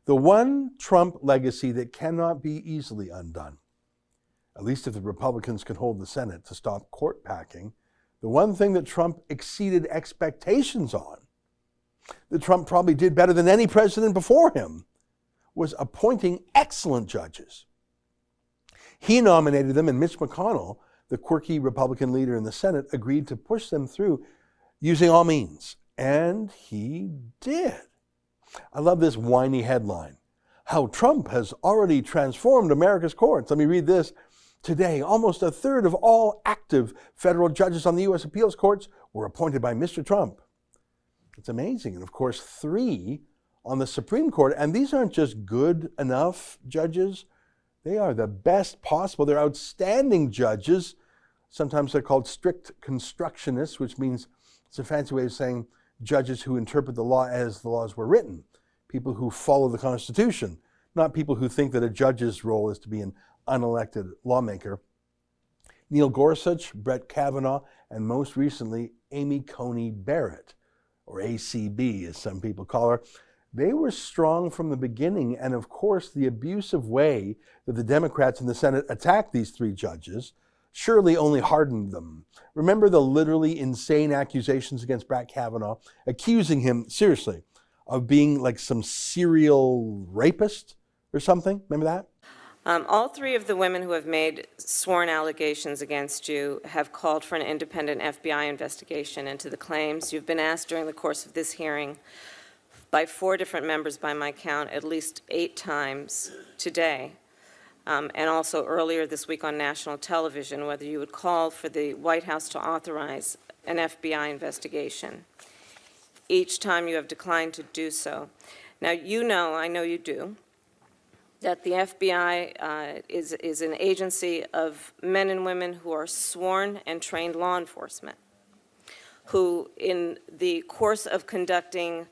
The one Trump legacy that cannot be easily undone, at least if the Republicans can hold the Senate to stop court packing, the one thing that Trump exceeded expectations on, that Trump probably did better than any president before him, was appointing excellent judges. He nominated them, and Mitch McConnell, the quirky Republican leader in the Senate, agreed to push them through using all means. And he did. I love this whiny headline, how Trump has already transformed America's courts. Let me read this. Today, almost a third of all active federal judges on the U.S. appeals courts were appointed by Mr. Trump. It's amazing. And of course, 3 on the Supreme Court. And these aren't just good enough judges. They are the best possible. They're outstanding judges. Sometimes they're called strict constructionists, which means it's a fancy way of saying judges who interpret the law as the laws were written. People who follow the Constitution, not people who think that a judge's role is to be an unelected lawmaker. Neil Gorsuch, Brett Kavanaugh, and most recently, Amy Coney Barrett, or ACB as some people call her. They were strong from the beginning, and of course the abusive way that the Democrats in the Senate attacked these 3 judges surely only hardened them. Remember the literally insane accusations against Brett Kavanaugh, accusing him, seriously, of being like some serial rapist or something? Remember that? All 3 of the women who have made sworn allegations against you have called for an independent FBI investigation into the claims. You've been asked during the course of this hearing by 4 different members, by my count, at least 8 times today, and also earlier this week on national television, whether you would call for the White House to authorize an FBI investigation. Each time you have declined to do so. Now, you know, I know you do, that the FBI is an agency of men and women who are sworn and trained law enforcement, who in the course of conducting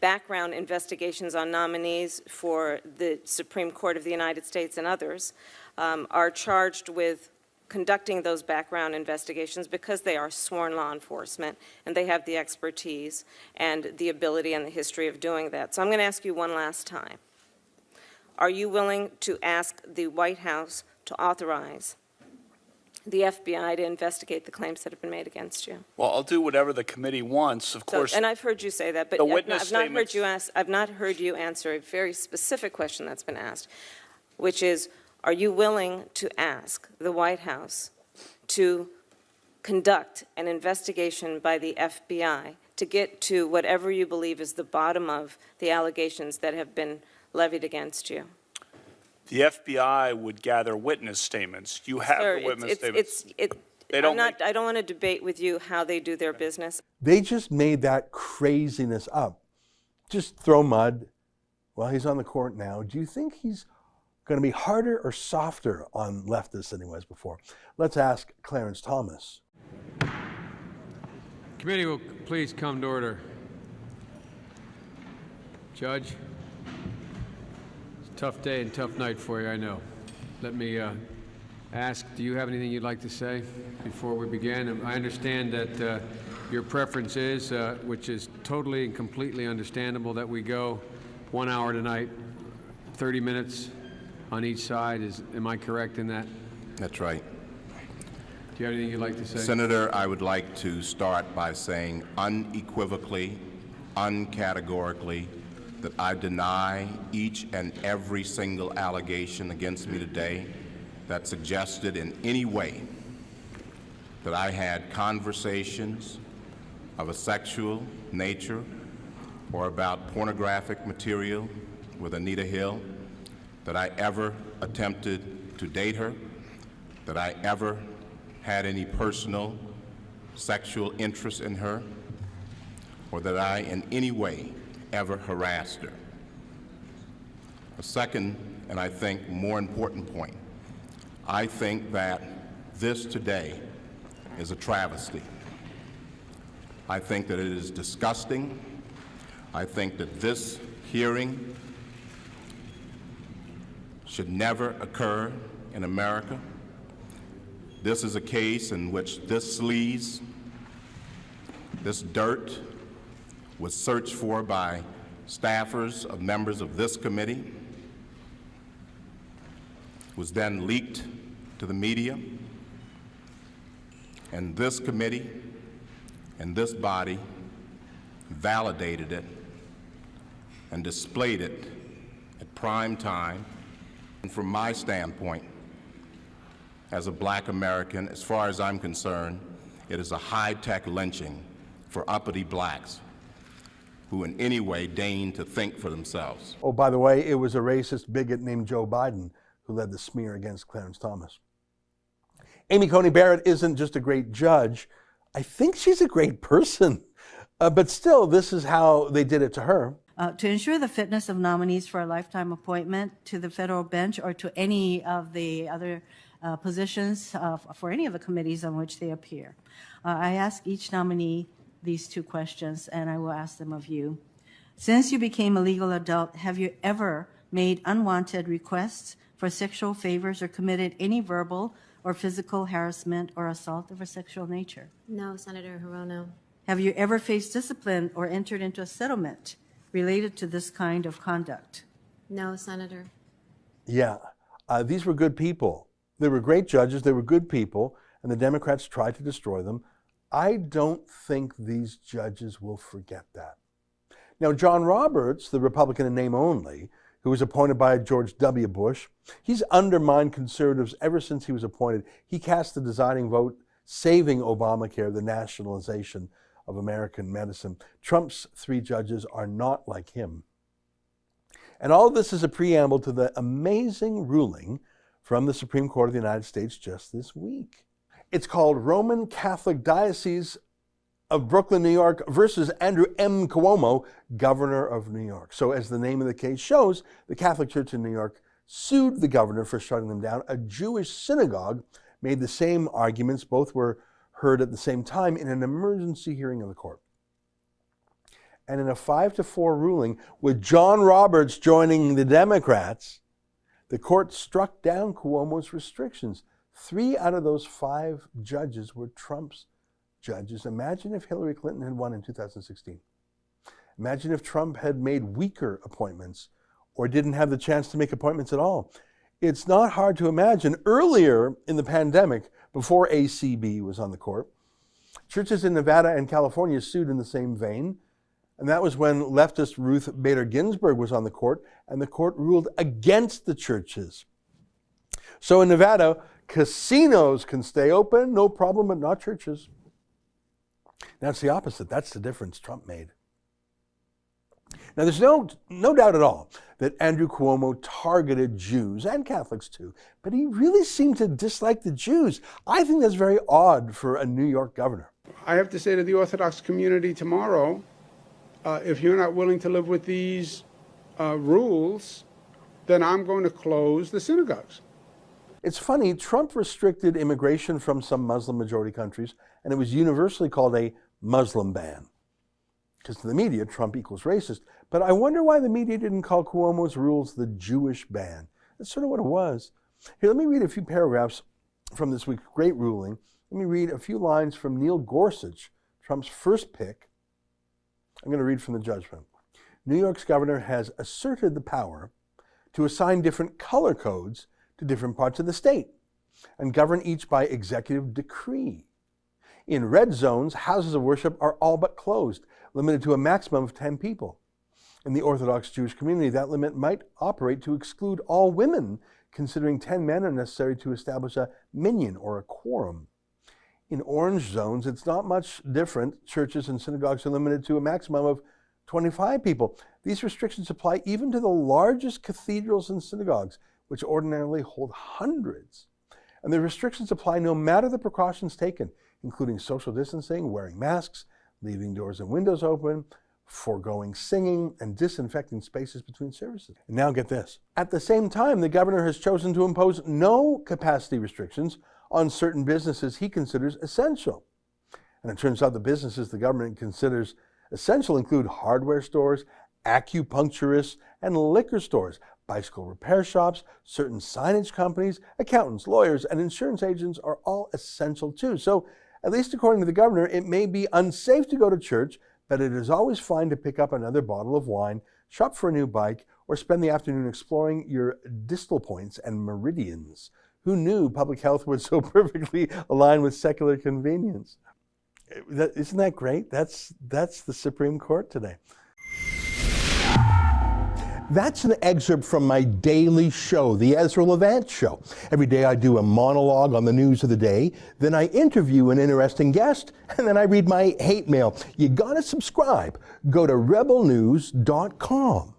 background investigations on nominees for the Supreme Court of the United States and others are charged with conducting those background investigations because they are sworn law enforcement and they have the expertise and the ability and the history of doing that. So I'm going to ask you one last time. Are you willing to ask the White House to authorize the FBI to investigate the claims that have been made against you? Well, I'll do whatever the committee wants, of course. And I've heard you say that, but I've not heard you answer a very specific question that's been asked, which is, are you willing to ask the White House to conduct an investigation by the FBI to get to whatever you believe is the bottom of the allegations that have been levied against you? The FBI would gather witness statements. You have the witness statements. I don't want to debate with you how they do their business. They just made that craziness up. Just throw mud. Well, he's on the court now. Do you think he's going to be harder or softer on leftists than he was before? Let's ask Clarence Thomas. Committee will please come to order. Judge, it's a tough day and tough night for you, I know. Let me ask, do you have anything you'd like to say before we begin? I understand that your preference is, which is totally and completely understandable, that we go 1 hour tonight, 30 minutes on each side. Am I correct in that? That's right. Do you have anything you'd like to say? Senator, I would like to start by saying unequivocally, uncategorically, that I deny each and every single allegation against me today that suggested in any way that I had conversations of a sexual nature or about pornographic material with Anita Hill, that I ever attempted to date her, that I ever had any personal sexual interest in her, or that I in any way ever harassed her. A second, and I think more important point, I think that this today is a travesty. I think that it is disgusting. I think that this hearing should never occur in America. This is a case in which this sleaze, this dirt, was searched for by staffers of members of this committee, was then leaked to the media, and this committee and this body validated it and displayed it at prime time. And from my standpoint, as a black American, as far as I'm concerned, it is a high-tech lynching for uppity blacks who in any way deign to think for themselves. Oh, by the way, it was a racist bigot named Joe Biden who led the smear against Clarence Thomas. Amy Coney Barrett isn't just a great judge. I think she's a great person. But still, this is how they did it to her. To ensure the fitness of nominees for a lifetime appointment to the federal bench or to any of the other positions for any of the committees on which they appear, I ask each nominee these two questions, and I will ask them of you. Since you became a legal adult, have you ever made unwanted requests for sexual favors or committed any verbal or physical harassment or assault of a sexual nature? No, Senator Hirono. Have you ever faced discipline or entered into a settlement related to this kind of conduct? No, Senator. Yeah, these were good people. They were great judges, they were good people, and the Democrats tried to destroy them. I don't think these judges will forget that. Now, John Roberts, the Republican in name only, who was appointed by George W. Bush, he's undermined conservatives ever since he was appointed. He cast the deciding vote saving Obamacare, the nationalization of American medicine. Trump's three judges are not like him. And all of this is a preamble to the amazing ruling from the Supreme Court of the United States just this week. It's called Roman Catholic Diocese of Brooklyn, New York versus Andrew M. Cuomo, governor of New York. So as the name of the case shows, the Catholic Church in New York sued the governor for shutting them down. A Jewish synagogue made the same arguments. Both were heard at the same time in an emergency hearing of the court. And in a 5-4 ruling, with John Roberts joining the Democrats, the court struck down Cuomo's restrictions. 3 out of those 5 judges were Trump's judges. Imagine if Hillary Clinton had won in 2016. Imagine if Trump had made weaker appointments or didn't have the chance to make appointments at all. It's not hard to imagine. Earlier in the pandemic, before ACB was on the court, churches in Nevada and California sued in the same vein. And that was when leftist Ruth Bader Ginsburg was on the court, and the court ruled against the churches. So in Nevada, casinos can stay open, no problem, but not churches. That's the opposite. That's the difference Trump made. Now, there's no doubt at all that Andrew Cuomo targeted Jews and Catholics too, but he really seemed to dislike the Jews. I think that's very odd for a New York governor. I have to say to the Orthodox community tomorrow, if you're not willing to live with these rules, then I'm going to close the synagogues. It's funny, Trump restricted immigration from some Muslim-majority countries, and it was universally called a Muslim ban. Because to the media, Trump equals racist. But I wonder why the media didn't call Cuomo's rules the Jewish ban. That's sort of what it was. Here, let me read a few paragraphs from this week's great ruling. Let me read a few lines from Neil Gorsuch, Trump's first pick. I'm going to read from the judgment. New York's governor has asserted the power to assign different color codes to different parts of the state and govern each by executive decree. In red zones, houses of worship are all but closed, limited to a maximum of 10 people. In the Orthodox Jewish community, that limit might operate to exclude all women, considering 10 men are necessary to establish a minyan or a quorum. In orange zones, it's not much different. Churches and synagogues are limited to a maximum of 25 people. These restrictions apply even to the largest cathedrals and synagogues, which ordinarily hold hundreds. And the restrictions apply no matter the precautions taken, including social distancing, wearing masks, leaving doors and windows open, foregoing singing, and disinfecting spaces between services. And now get this. At the same time, the governor has chosen to impose no capacity restrictions on certain businesses he considers essential. And it turns out the businesses the government considers essential include hardware stores, acupuncturists, and liquor stores, bicycle repair shops, certain signage companies, accountants, lawyers, and insurance agents are all essential too. So, at least according to the governor, it may be unsafe to go to church, but it is always fine to pick up another bottle of wine, shop for a new bike, or spend the afternoon exploring your distal points and meridians. Who knew public health would so perfectly align with secular convenience? Isn't that great? That's the Supreme Court today. That's an excerpt from my daily show, the Ezra Levant Show. Every day I do a monologue on the news of the day, then I interview an interesting guest, and then I read my hate mail. You gotta subscribe. Go to rebelnews.com.